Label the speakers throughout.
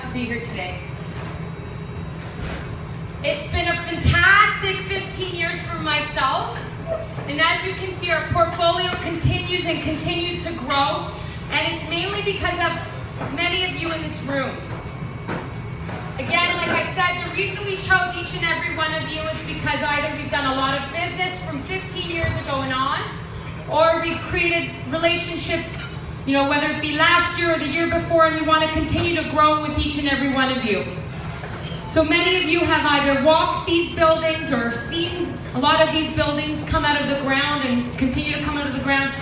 Speaker 1: have to be here today. It's been a fantastic 15 years for myself, and as you can see, our portfolio continues and continues to grow, and it's mainly because of many of you in this room. Again, like I said, the reason we chose each and every one of you is because either we've done a lot of business from 15 years ago and on, or we've created relationships, whether it be last year or the year before, and we want to continue to grow with each and every one of you. So many of you have either walked these buildings or seen a lot of these buildings come out of the ground and continue to come out of the ground,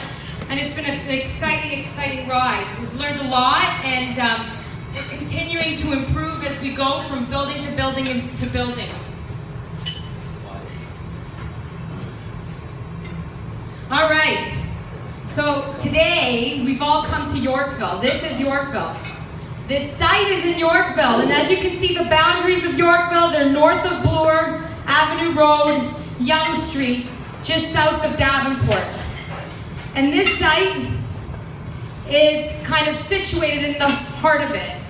Speaker 1: and it's been an exciting, exciting ride. We've learned a lot, and we're continuing to improve as we go from building to building and to building. All right, so today we've all come to Yorkville. This is Yorkville. This site is in Yorkville, and as you can see, the boundaries of Yorkville, they're north of Bloor Avenue Road, Yonge Street, just south of Davenport. And this site is kind of situated in the heart of it.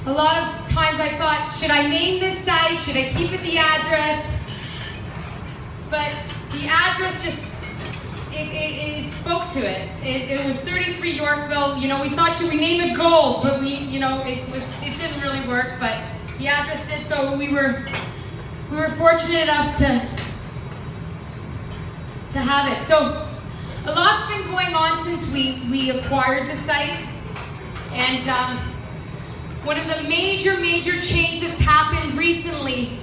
Speaker 1: A lot of times I thought, should I name this site? Should I keep it the address? But the address just, it spoke to it. It was 33 Yorkville. We thought, should we name it Gold? But it didn't really work, but the address did, so we were fortunate enough to have it. So a lot's been going on since we acquired the site, and one of the major changes that's happened recently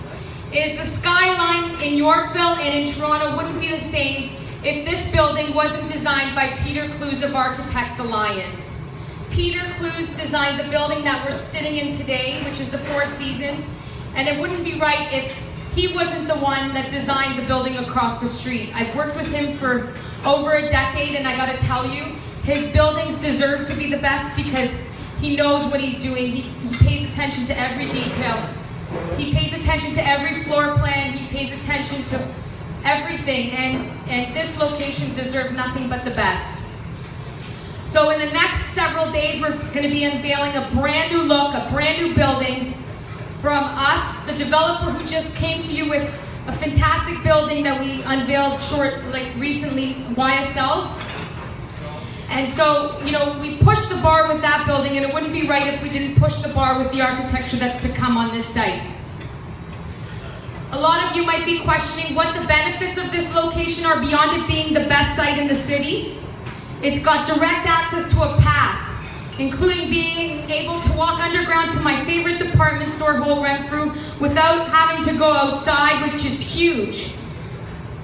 Speaker 1: is the skyline in Yorkville and in Toronto wouldn't be the same if this building wasn't designed by Peter Clues of Architects Alliance. Peter Clues designed the building that we're sitting in today, which is the Four Seasons, and it wouldn't be right if he wasn't the one that designed the building across the street. I've worked with him for over a decade, and I gotta tell you, his buildings deserve to be the best because he knows what he's doing. He pays attention to every detail. He pays attention to every floor plan. He pays attention to everything, and this location deserved nothing but the best. So in the next several days, we're gonna be unveiling a brand new look, a brand new building from us, the developer who just came to you with a fantastic building that we unveiled recently, YSL. And so, we pushed the bar with that building, and it wouldn't be right if we didn't push the bar with the architecture that's to come on this site. A lot of you might be questioning what the benefits of this location are beyond it being the best site in the city. It's got direct access to a path, including being able to walk underground to my favorite department store, Whole Renfrew, without having to go outside, which is huge.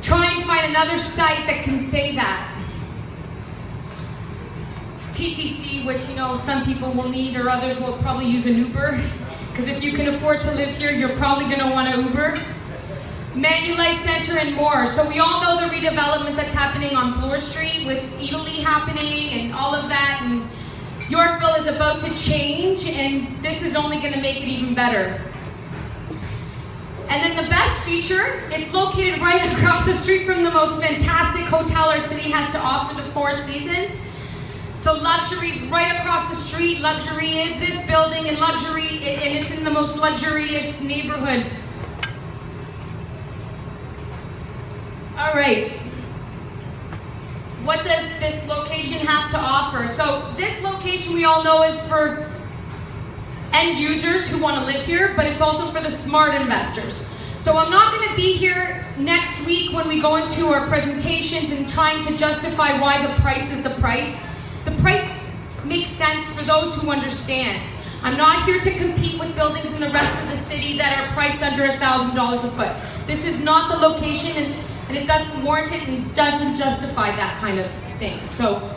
Speaker 1: Try and find another site that can say that. TTC, which some people will need, or others will probably use an Uber, because if you can afford to live here, you're probably going to want an Uber. Manulife Center and more. So we all know the redevelopment that's happening on Bloor Street with Italy happening and all of that, and Yorkville is about to change, and this is only going to make it even better. And then the best feature, it's located right across the street from the most fantastic hotel our city has to offer, the Four Seasons. So luxury's right across the street. Luxury is this building, and it's in the most luxurious neighborhood. All right. What does this location have to offer? So this location, we all know, is for end users who want to live here, but it's also for the smart investors. So I'm not going to be here next week when we go into our presentations and trying to justify why the price is the price. The price makes sense for those who understand. I'm not here to compete with buildings in the rest of the city that are priced under $1,000 a foot. This is not the location, and it doesn't warrant it and doesn't justify that kind of thing. So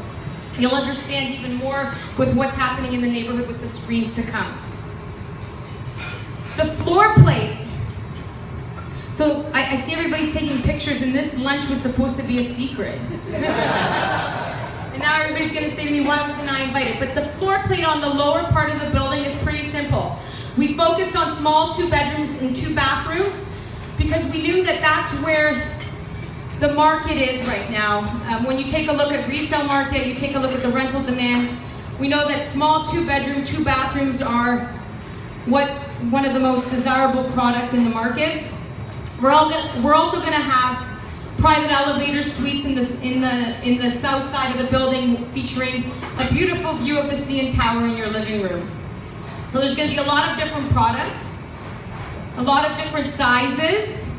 Speaker 1: you'll understand even more with what's happening in the neighborhood with the screens to come. The floor plate. So I see everybody's taking pictures, and this lunch was supposed to be a secret. And now everybody's going to say to me, why wasn't I invited? But the floor plate on the lower part of the building is pretty simple. We focused on small 2 bedrooms and 2 bathrooms because we knew that that's where the market is right now. When you take a look at resale market, you take a look at the rental demand, We know that small 2-bedroom, 2 bathrooms are what's one of the most desirable product in the market. We're also going to have private elevator suites in the south side of the building, featuring a beautiful view of the CN Tower in your living room. So there's going to be a lot of different product, a lot of different sizes,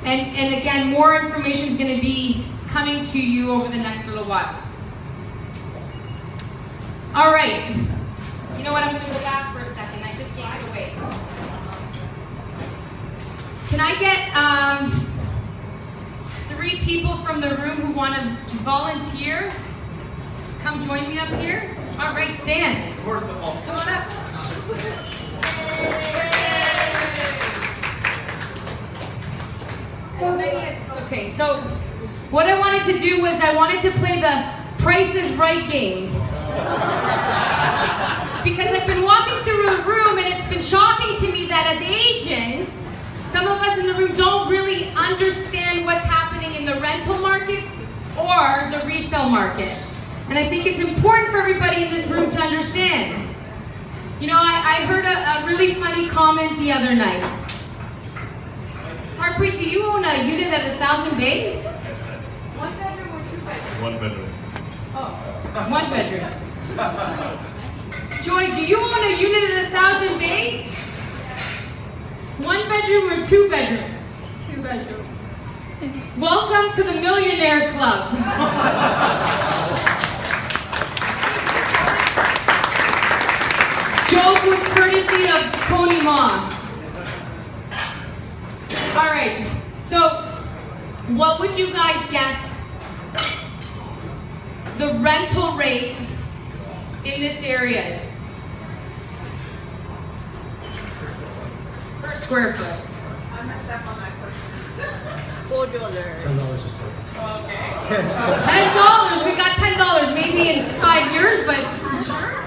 Speaker 1: and again, more information is going to be coming to you over the next little while. All right. You know what? I'm going to go back for a second. I just gave it away. Can I get 3 people from the room who want to volunteer? Come join me up here. All right, stand. Come on up. Okay, so what I wanted to do was I wanted to play the Price is Right game. Because I've been walking through the room and it's been shocking to me that as agents, some of us in the room don't really understand what's happening in the rental market or the resale market. And I think it's important for everybody in this room to understand. You know, I heard a really funny comment the other night. Harpreet, do you own a unit at 1,000 Bay? 1 bedroom or 2 bedroom?
Speaker 2: 1 bedroom.
Speaker 1: Oh, 1 bedroom. Joy, do you own a unit at 1,000 Bay? 1 bedroom or 2 bedroom?
Speaker 3: 2 bedroom.
Speaker 1: Welcome to the Millionaire Club. Joke was courtesy of Coney Ma. All right, so what would you guys guess the rental rate in this area is? Per square foot.
Speaker 3: I messed up on that question. $4.
Speaker 4: $10 is perfect.
Speaker 3: Okay.
Speaker 1: $10. We got $10. Maybe in 5 years, but sure.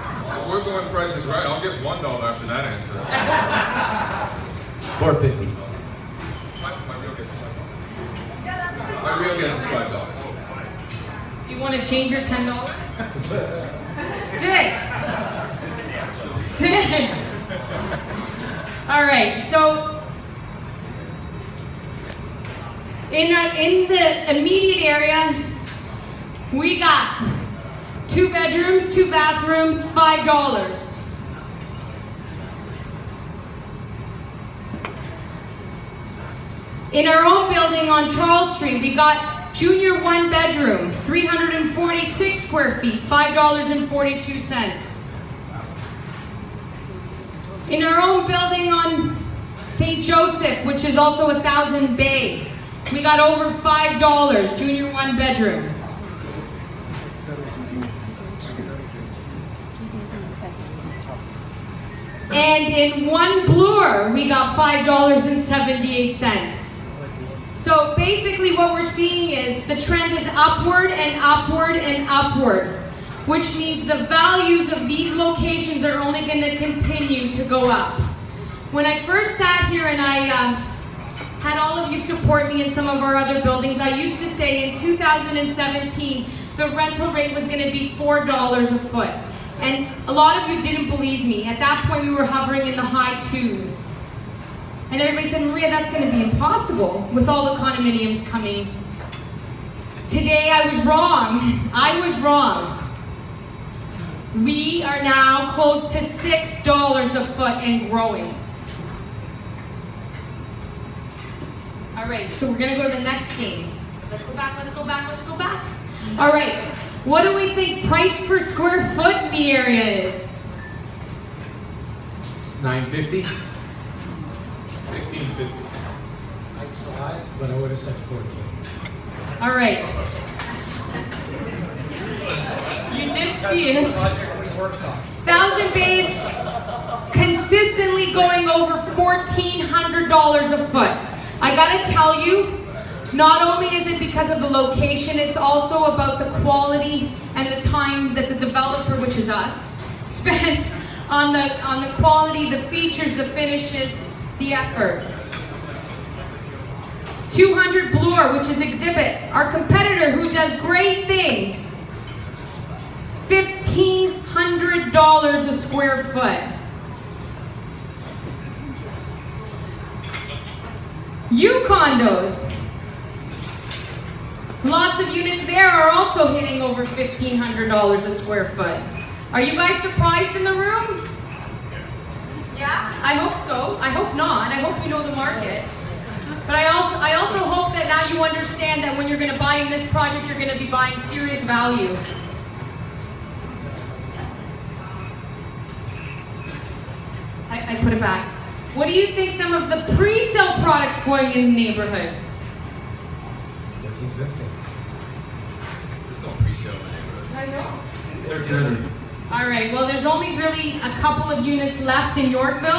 Speaker 2: We're going prices right. I'll guess $1 after that answer.
Speaker 4: $4.50.
Speaker 2: My real guess is $5.
Speaker 1: Do you want to change your $10? Six. All right, so in the immediate area, we got 2 bedrooms, 2 bathrooms, $5. In our own building on Charles Street, we got junior 1 bedroom, 346 square feet, $5.42. In our own building on St. Joseph, which is also 1,000 Bay, we got over $5, junior 1 bedroom. And in 1 Bloor, we got $5.78. So basically what we're seeing is the trend is upward and upward and upward, which means the values of these locations are only going to continue to go up. When I first sat here and I had all of you support me in some of our other buildings, I used to say in 2017 the rental rate was going to be $4 a foot. And a lot of you didn't believe me. At that point we were hovering in the high 2s. And everybody said, Maria, that's going to be impossible with all the condominiums coming. Today I was wrong. I was wrong. We are now close to $6 a foot and growing. All right, so we're going to go to the next game. Let's go back, let's go back, let's go back. All right, what do we think price per square foot in the area is?
Speaker 4: $9.50.
Speaker 2: $15.50.
Speaker 4: I saw it, but I would have said 14.
Speaker 1: All right. You did see it. 1,000 Bays consistently going over $1,400 a foot. I gotta tell you, not only is it because of the location, it's also about the quality and the time that the developer, which is us, spent on the quality, the features, the finishes, the effort. 200 Bloor, which is Exhibit, our competitor who does great things, $15 $1,500 a square foot. condos. Lots of units there are also hitting over $1,500 a square foot. Are you guys surprised in the room? Yeah? I hope so. I hope not. I hope you know the market. But I also hope that now you understand that when you're going to buy in this project, you're going to be buying serious value. I put it back. What do you think some of the pre-sale products going in the neighborhood?
Speaker 4: $1,450.
Speaker 2: There's no pre-sale in the neighborhood.
Speaker 1: I know.
Speaker 4: $1,300.
Speaker 1: All right, well, there's only really a couple of units left in Yorkville.